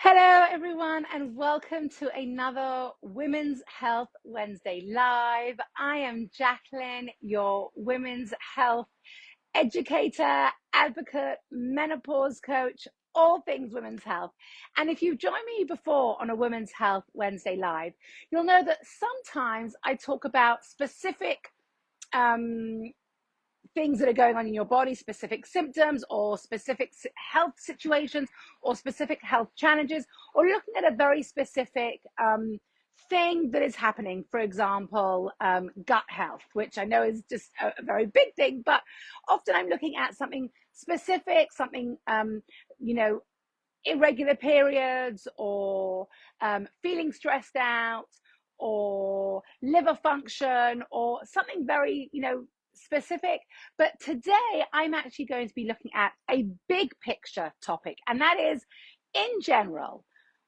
Hello, everyone, and welcome to another Women's Health Wednesday Live. I am Jacqueline, your women's health educator, advocate, menopause coach, all things women's health. And if you've joined me before on a Women's Health Wednesday Live, you'll know that sometimes I talk about specific things that are going on in your body, specific symptoms or specific health situations or specific health challenges, or looking at a very specific thing that is happening. For example, gut health, which I know is just a very big thing, but often I'm looking at something specific, something, irregular periods or feeling stressed out or liver function or something very, specific. But today I'm actually going to be looking at a big picture topic, and that is, in general,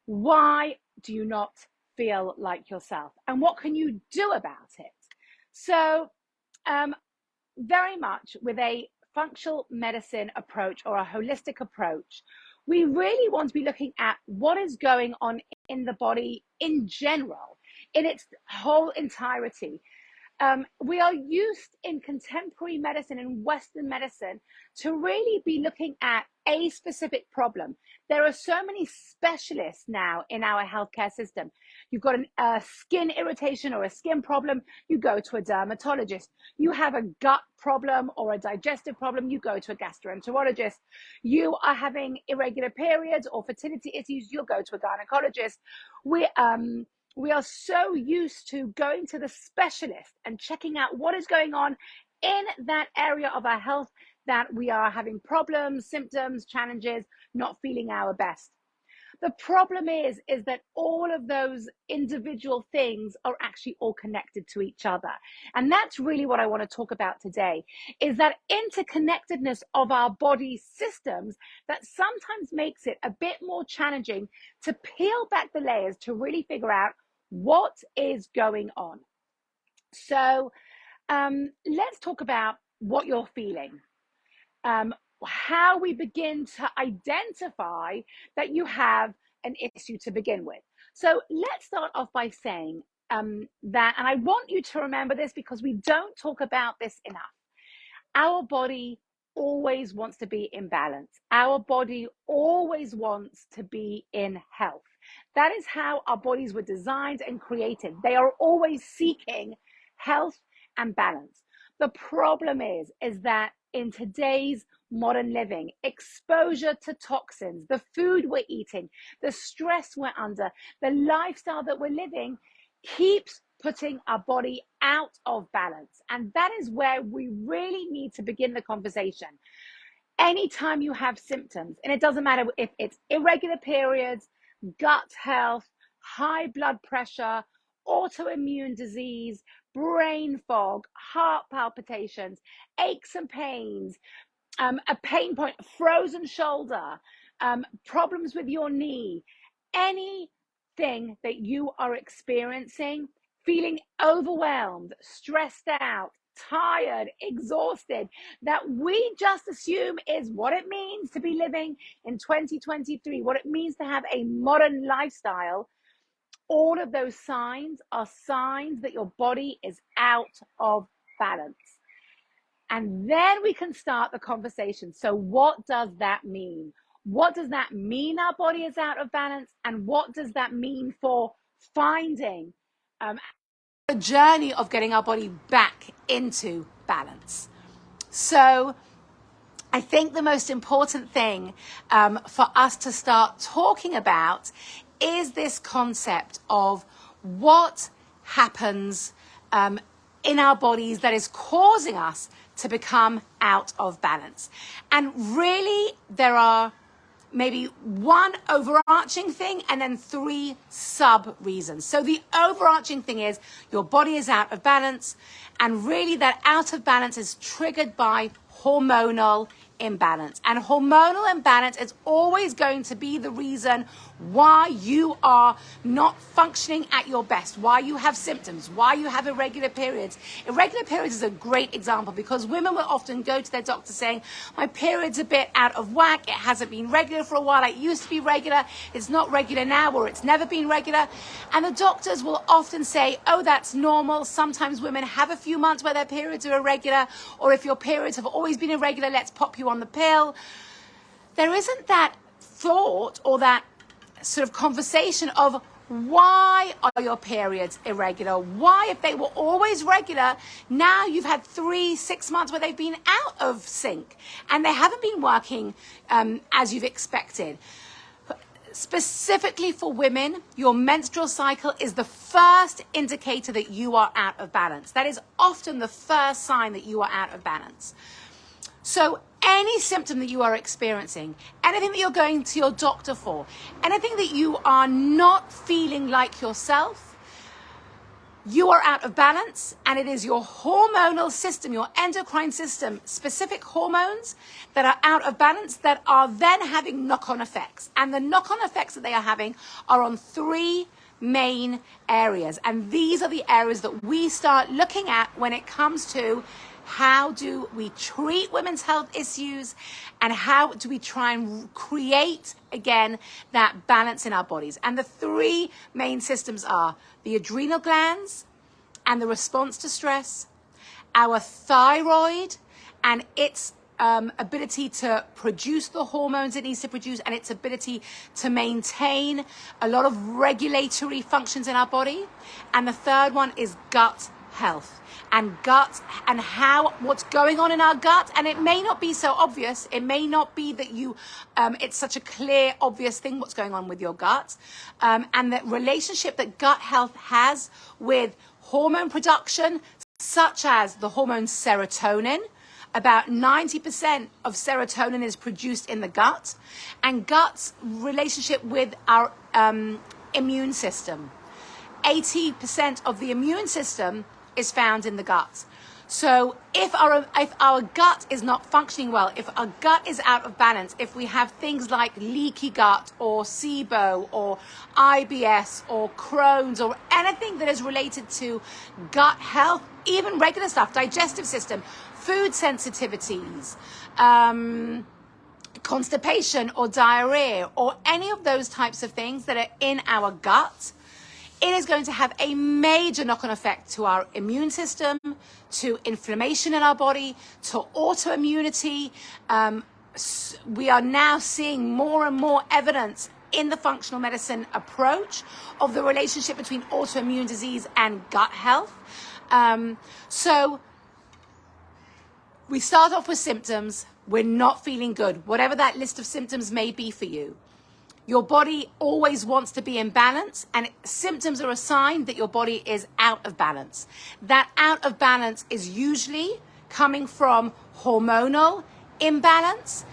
why do you not feel like yourself and what can you do about it? So very much with a functional medicine approach or a holistic approach, we really want to be looking at what is going on in the body in general, in its whole entirety. We are used in contemporary medicine and Western medicine to really be looking at a specific problem. There are so many specialists now in our healthcare system. You've got a skin irritation or a skin problem, you go to a dermatologist. You have a gut problem or a digestive problem, you go to a gastroenterologist. You are having irregular periods or fertility issues, you'll go to a gynecologist. We are so used to going to the specialist and checking out what is going on in that area of our health, that we are having problems, symptoms, challenges, not feeling our best. The problem is that all of those individual things are actually all connected to each other. And that's really what I want to talk about today, is that interconnectedness of our body systems that sometimes makes it a bit more challenging to peel back the layers to really figure out what is going on. So let's talk about what you're feeling. How we begin to identify that you have an issue to begin with. So let's start off by saying that, and I want you to remember this because we don't talk about this enough. Our body always wants to be in balance. Our body always wants to be in health. That is how our bodies were designed and created. They are always seeking health and balance. The problem is that in today's modern living, exposure to toxins, the food we're eating, the stress we're under, the lifestyle that we're living keeps putting our body out of balance. And that is where we really need to begin the conversation. Anytime you have symptoms, and it doesn't matter if it's irregular periods, gut health, high blood pressure, autoimmune disease, brain fog, heart palpitations, aches and pains, a pain point, frozen shoulder, problems with your knee, anything that you are experiencing, feeling overwhelmed, stressed out, tired, exhausted, that we just assume is what it means to be living in 2023, what it means to have a modern lifestyle. All of those signs are signs that your body is out of balance. And then we can start the conversation. So what does that mean? What does that mean our body is out of balance? And what does that mean for finding the journey of getting our body back into balance? So I think the most important thing for us to start talking about is this concept of what happens in our bodies that is causing us to become out of balance. And really, there are maybe one overarching thing and then three sub reasons. So the overarching thing is your body is out of balance, and really that out of balance is triggered by hormonal imbalance. And hormonal imbalance is always going to be the reason why you are not functioning at your best, why you have symptoms, why you have irregular periods. Irregular periods is a great example because women will often go to their doctor saying, my period's a bit out of whack, it hasn't been regular for a while, it used to be regular, it's not regular now, or it's never been regular. And the doctors will often say, oh, that's normal. Sometimes women have a few months where their periods are irregular, or if your periods have always been irregular, let's pop you on the pill. There isn't that thought or that sort of conversation of why are your periods irregular? Why, if they were always regular, now you've had 3-6 months where they've been out of sync and they haven't been working as you've expected. Specifically for women, your menstrual cycle is the first indicator that you are out of balance. That is often the first sign that you are out of balance. So any symptom that you are experiencing, anything that you're going to your doctor for, anything that you are not feeling like yourself, you are out of balance, and it is your hormonal system, your endocrine system, specific hormones that are out of balance that are then having knock-on effects. And the knock-on effects that they are having are on 3 main areas. And these are the areas that we start looking at when it comes to how do we treat women's health issues and how do we try and create, again, that balance in our bodies. And the 3 main systems are the adrenal glands and the response to stress, our thyroid and its ability to produce the hormones it needs to produce, and its ability to maintain a lot of regulatory functions in our body. And the third one is gut health and gut and what's going on in our gut. And it may not be so obvious. It may not be that it's such a clear, obvious thing what's going on with your gut. And the relationship that gut health has with hormone production, such as the hormone serotonin. About 90% of serotonin is produced in the gut, and gut's relationship with our immune system. 80% of the immune system is found in the gut. So if our gut is not functioning well, if our gut is out of balance, if we have things like leaky gut or SIBO or IBS or Crohn's or anything that is related to gut health, even regular stuff, digestive system, food sensitivities, constipation or diarrhea or any of those types of things that are in our gut, it is going to have a major knock-on effect to our immune system, to inflammation in our body, to autoimmunity. We are now seeing more and more evidence in the functional medicine approach of the relationship between autoimmune disease and gut health. So we start off with symptoms. We're not feeling good, whatever that list of symptoms may be for you. Your body always wants to be in balance, and symptoms are a sign that your body is out of balance. That out of balance is usually coming from hormonal imbalance.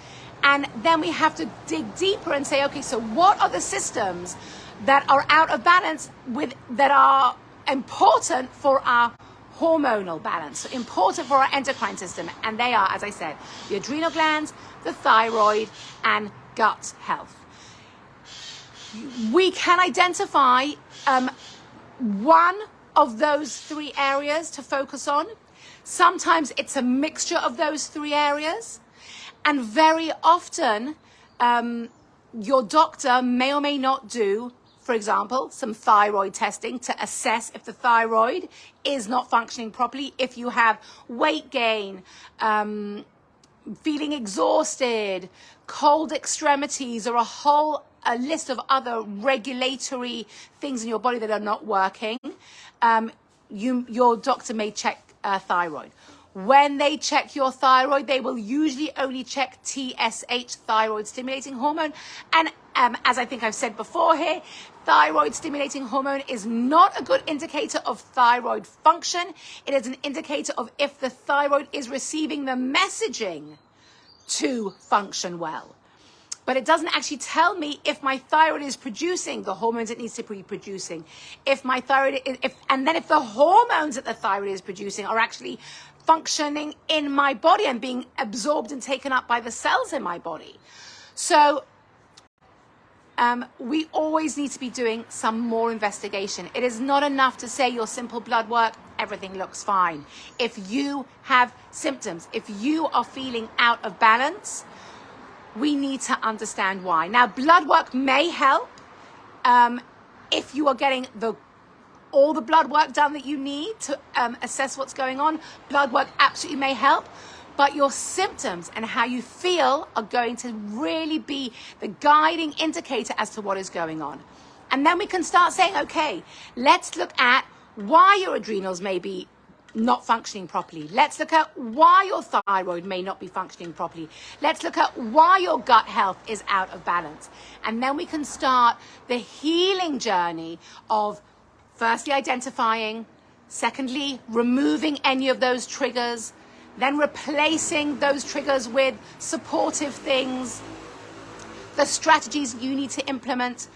And then we have to dig deeper and say, okay, so what are the systems that are out of balance that are important for our hormonal balance, so important for our endocrine system? And they are, as I said, the adrenal glands, the thyroid, and gut health. We can identify one of those 3 areas to focus on. Sometimes it's a mixture of those 3 areas. And very often, your doctor may or may not do, for example, some thyroid testing to assess if the thyroid is not functioning properly, if you have weight gain, feeling exhausted, cold extremities, or a list of other regulatory things in your body that are not working. Your doctor may check thyroid. When they check your thyroid, they will usually only check TSH, thyroid stimulating hormone. And as I think I've said before here, thyroid stimulating hormone is not a good indicator of thyroid function. It is an indicator of if the thyroid is receiving the messaging to function well. But it doesn't actually tell me if my thyroid is producing the hormones it needs to be producing. If the hormones that the thyroid is producing are actually functioning in my body and being absorbed and taken up by the cells in my body. So we always need to be doing some more investigation. It is not enough to say your simple blood work, everything looks fine. If you have symptoms, if you are feeling out of balance, we need to understand why. Now, blood work may help if you are getting all the blood work done that you need to assess what's going on. Blood work absolutely may help, but your symptoms and how you feel are going to really be the guiding indicator as to what is going on. And then we can start saying, okay, let's look at why your adrenals may be not functioning properly. Let's look at why your thyroid may not be functioning properly. Let's look at why your gut health is out of balance. And then we can start the healing journey of firstly identifying, secondly removing any of those triggers, then replacing those triggers with supportive things, the strategies you need to implement,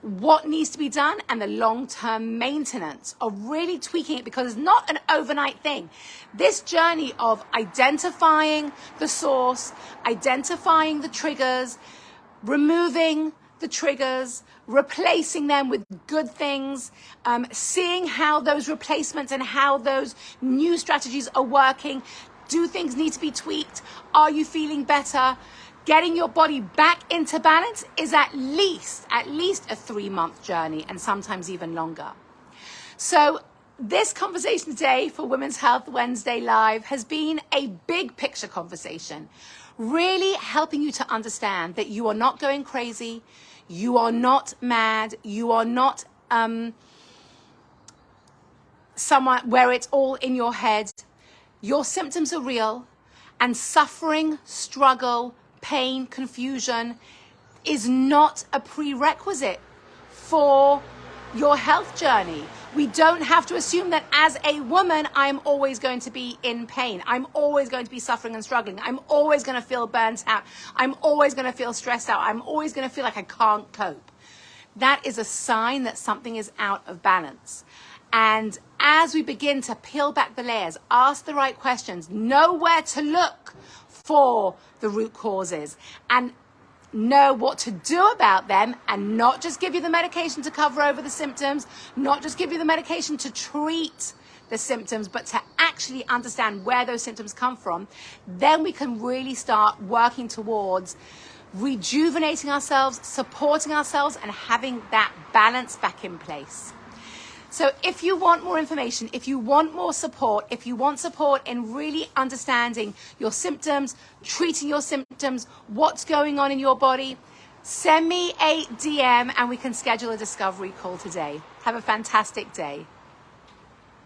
what needs to be done, and the long-term maintenance of really tweaking it, because it's not an overnight thing. This journey of identifying the source, identifying the triggers, removing the triggers, replacing them with good things, seeing how those replacements and how those new strategies are working. Do things need to be tweaked? Are you feeling better? Getting your body back into balance is at least a 3-month journey, and sometimes even longer. So this conversation today for Women's Health Wednesday Live has been a big picture conversation, really helping you to understand that you are not going crazy, you are not mad, you are not somewhere where it's all in your head. Your symptoms are real, and suffering, struggle, pain, confusion is not a prerequisite for your health journey. We don't have to assume that as a woman, I'm always going to be in pain. I'm always going to be suffering and struggling. I'm always going to feel burnt out. I'm always going to feel stressed out. I'm always going to feel like I can't cope. That is a sign that something is out of balance. And as we begin to peel back the layers, ask the right questions, know where to look for the root causes, and know what to do about them, and not just give you the medication to cover over the symptoms, not just give you the medication to treat the symptoms, but to actually understand where those symptoms come from, then we can really start working towards rejuvenating ourselves, supporting ourselves, and having that balance back in place. So if you want more information, if you want more support, if you want support in really understanding your symptoms, treating your symptoms, what's going on in your body, send me a DM and we can schedule a discovery call today. Have a fantastic day.